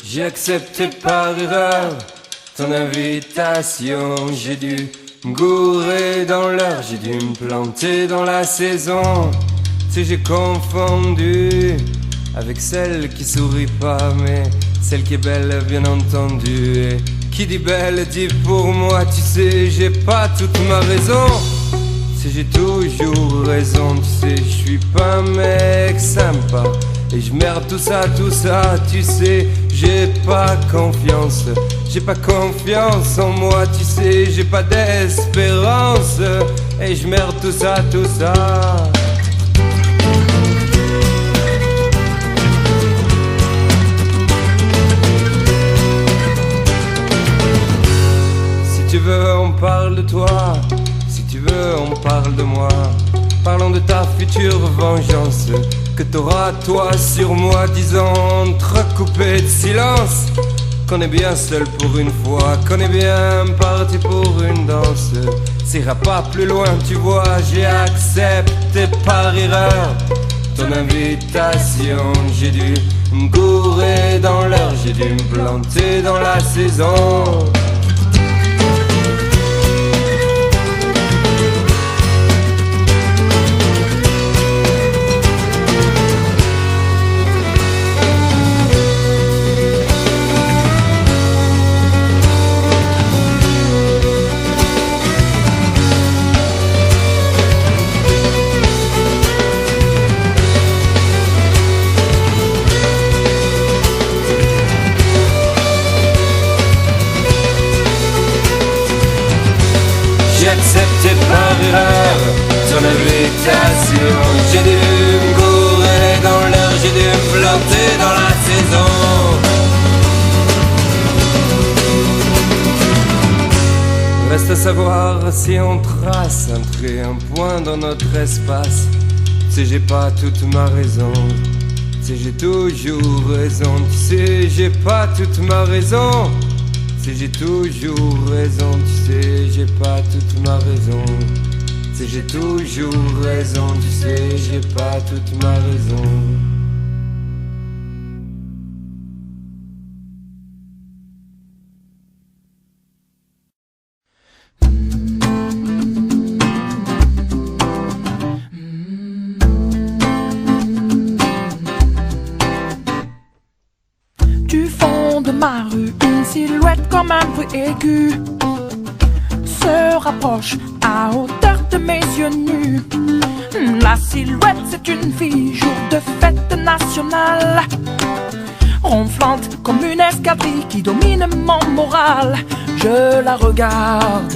J'ai accepté par erreur ton invitation. J'ai dû me gourer dans l'heure, j'ai dû me planter dans la saison. Tu sais, j'ai confondu avec celle qui sourit pas, mais celle qui est belle, bien entendu. Et qui dit belle dit pour moi, tu sais, j'ai pas toute ma raison. Tu sais, j'ai toujours raison, tu sais, je suis pas un mec sympa. Et je merde tout ça, tu sais, j'ai pas confiance en moi, tu sais, j'ai pas d'espérance. Et je merde tout ça. Si tu veux, on parle de toi, si tu veux, on parle de moi. Parlons de ta future vengeance que t'auras toi sur moi, disons entrecoupé de silence. Qu'on est bien seul pour une fois, qu'on est bien parti pour une danse. Ça ira pas plus loin, tu vois, j'ai accepté par erreur ton invitation. J'ai dû me gourer dans l'heure, j'ai dû me planter dans la saison. J'ai accepté par erreur ton invitation. J'ai dû me gourer dans l'heure, j'ai dû me planter dans la saison. Reste à savoir si on trace un trait, un point dans notre espace. Tu sais, j'ai pas toute ma raison. Tu sais, j'ai toujours raison. Tu sais, j'ai pas toute ma raison. Tu sais, j'ai toujours raison, tu sais, j'ai pas toute ma raison. Tu sais, j'ai toujours raison, tu sais, j'ai pas toute ma raison. Du fond de ma rue, une silhouette comme un bruit aigu se rapproche à hauteur de mes yeux nus. La silhouette, c'est une fille, jour de fête nationale, ronflante comme une escadrille qui domine mon moral. Je la regarde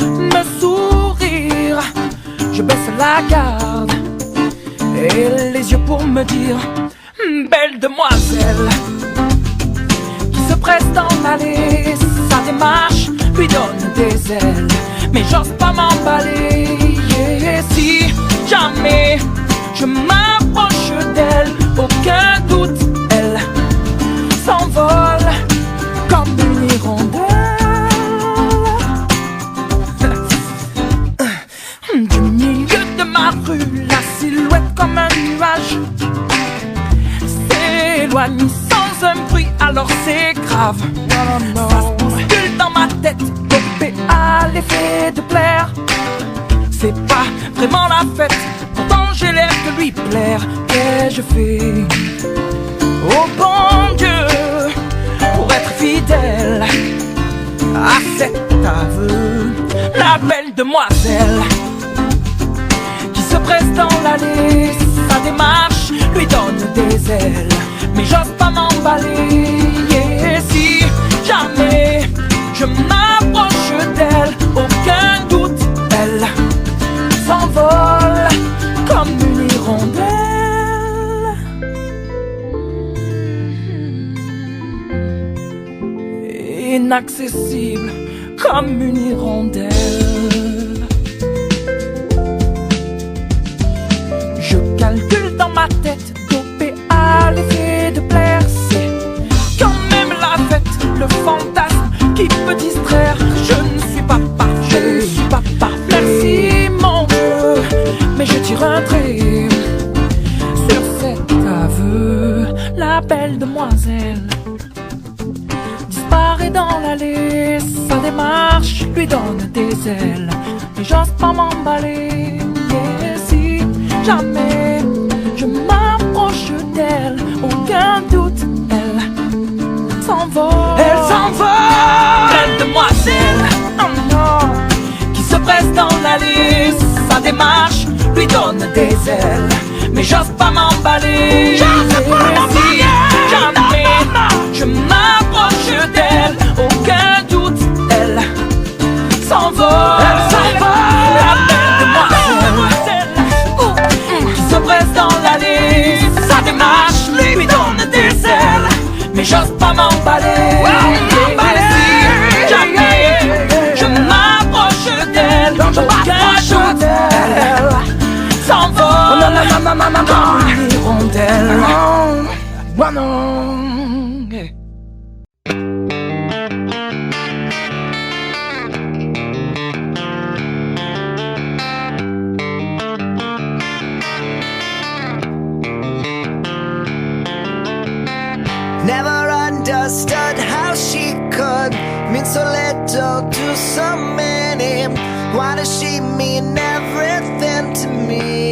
me sourire, je baisse la garde et les yeux pour me dire: belle demoiselle. Se presse dans l'allée, sa démarche lui donne des ailes, mais j'ose pas m'emballer. Et si jamais je m'approche d'elle, aucun doute, elle s'envole comme une hirondelle. Du milieu de ma rue, la silhouette comme un nuage s'éloigne sans un bruit, alors c'est grave. Ça se bouscule dans ma tête, dopé à l'effet de plaire. C'est pas vraiment la fête, pourtant j'ai l'air de lui plaire. Qu'ai-je fait, oh bon Dieu, pour être fidèle à cet aveu? La belle demoiselle qui se presse dans l'allée, sa démarche lui donne des ailes, mais j'ose pas m'emballer. Et si jamais je m'approche d'elle, aucun doute, elle s'envole comme une hirondelle. Inaccessible comme une hirondelle. Je calcule dans ma tête, dopé à l'effet de plaire. C'est quand même la fête, le fantasme qui peut distraire. Je ne suis pas parfait, je ne suis pas parfait. Merci mon Dieu, mais je tire un trait sur cet aveu. La belle demoiselle m'emballer, sa démarche lui donne des ailes. Mais j'ose pas m'emballer, et si jamais je m'approche d'elle, aucun doute, elle s'envole. Elle s'envole. Belle demoiselle, oh non, qui se presse dans l'allée, sa démarche lui donne des ailes. Mais j'ose pas m'emballer, J'ose pas m'emballer. jamais je m'approche d'elle, aucun doute, elle s'envole. Elle s'envole. La belle demoiselle, qui se presse dans l'allée, sa démarche lui donne des ailes. Mais j'ose pas m'emballer, si jamais je m'approche d'elle, aucun doute, elle s'envole comme une hirondelle. Oh non. Never understood how she could mean so little to so many. Why does she mean everything to me?